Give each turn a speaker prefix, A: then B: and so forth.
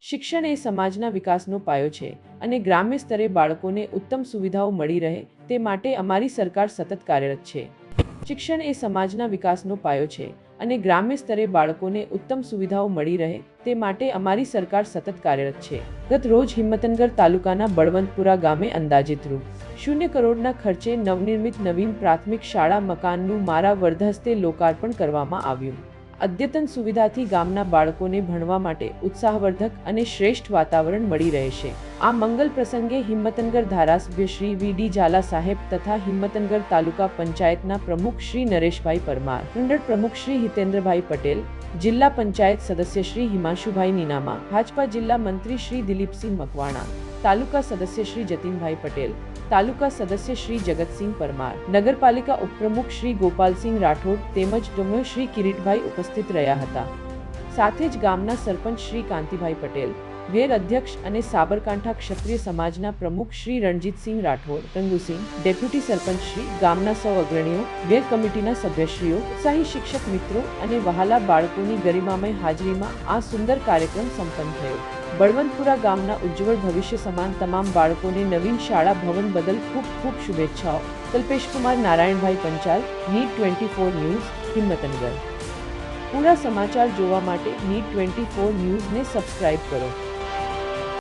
A: શિક્ષણ એ સમાજના વિકાસનો પાયો છે અને ગ્રામ્ય સ્તરે બાળકોને ઉત્તમ સુવિધાઓ મળી રહે તે માટે અમારી સરકાર સતત કાર્યરત છે. શિક્ષણ એ સમાજના વિકાસનો પાયો છે અને ગ્રામ્ય સ્તરે બાળકોને ઉત્તમ સુવિધાઓ મળી રહે તે માટે અમારી સરકાર સતત કાર્યરત છે. ગત રોજ હિંમતનગર તાલુકાના બળવંતપુરા ગામે અંદાજિત રૂ.0 કરોડના ખર્ચે નવનિર્મિત નવીન પ્રાથમિક શાળા મકાનનું મારા વરદહસ્તે લોકાર્પણ કરવામાં આવ્યું. અદ્યતન સુવિધાથી ગામના બાળકોને ભણવા માટે ઉત્સાહવર્ધક અને શ્રેષ્ઠ વાતાવરણ મળી રહેશે. આ મંગલ પ્રસંગે હિંમતનગર ધારાસભ્ય શ્રી વી.ડી. ઝાલા સાહેબ તથા હિંમતનગર તાલુકા પંચાયતના પ્રમુખ શ્રી નરેશભાઈ પરમાર, મંડળ પ્રમુખ શ્રી હિતેન્દ્રભાઈ પટેલ, જિલ્લા પંચાયત સદસ્ય શ્રી હિમાંશુભાઈ નીનામા, ભાજપા જિલ્લા મંત્રી શ્રી દિલીપસિંહ મકવાણા, તાલુકા સદસ્ય શ્રી જતીનભાઈ પટેલ, તાલુકા સદસ્ય શ્રી જગતસિંહ પરમાર, નગરપાલિકા ઉપપ્રમુખ શ્રી ગોપાલસિંહ રાઠોડ તેમજ ડમો શ્રી કિરીટભાઈ ઉપસ્થિત રહ્યા હતા. સાથે જ ગામના સરપંચ શ્રી કાંતિભાઈ પટેલ, વેર અધ્યક્ષ અને સાબરકાંઠા ક્ષત્રિય સમાજના પ્રમુખ શ્રી રણજીતસિંહ રાઠોડ, રંગુસિંહ, ડેપ્યુટી સરપંચ શ્રી, ગામના સૌ અગ્રણીઓ, વેર કમિટીના સભ્યશ્રીઓ, ઉત્સાહી શિક્ષક મિત્રો અને વહાલા બાળકોની ગરિમામય હાજરીમાં આ સુંદર કાર્યક્રમ સંપન્ન થયો. બળવંતપુરા ગામના ઉજ્જવળ ભવિષ્ય સમાન તમામ બાળકોને નવીન શાળા ભવન બદલ ખૂબ ખૂબ શુભેચ્છાઓ. કલ્પેશકુમાર નારાયણભાઈ પંચાલ, નીટ 24 ન્યૂઝ, હિંમતનગર. પૂરા સમાચાર જોવા માટે નીટ 24 ન્યૂઝને સબસ્ક્રાઇબ કરો.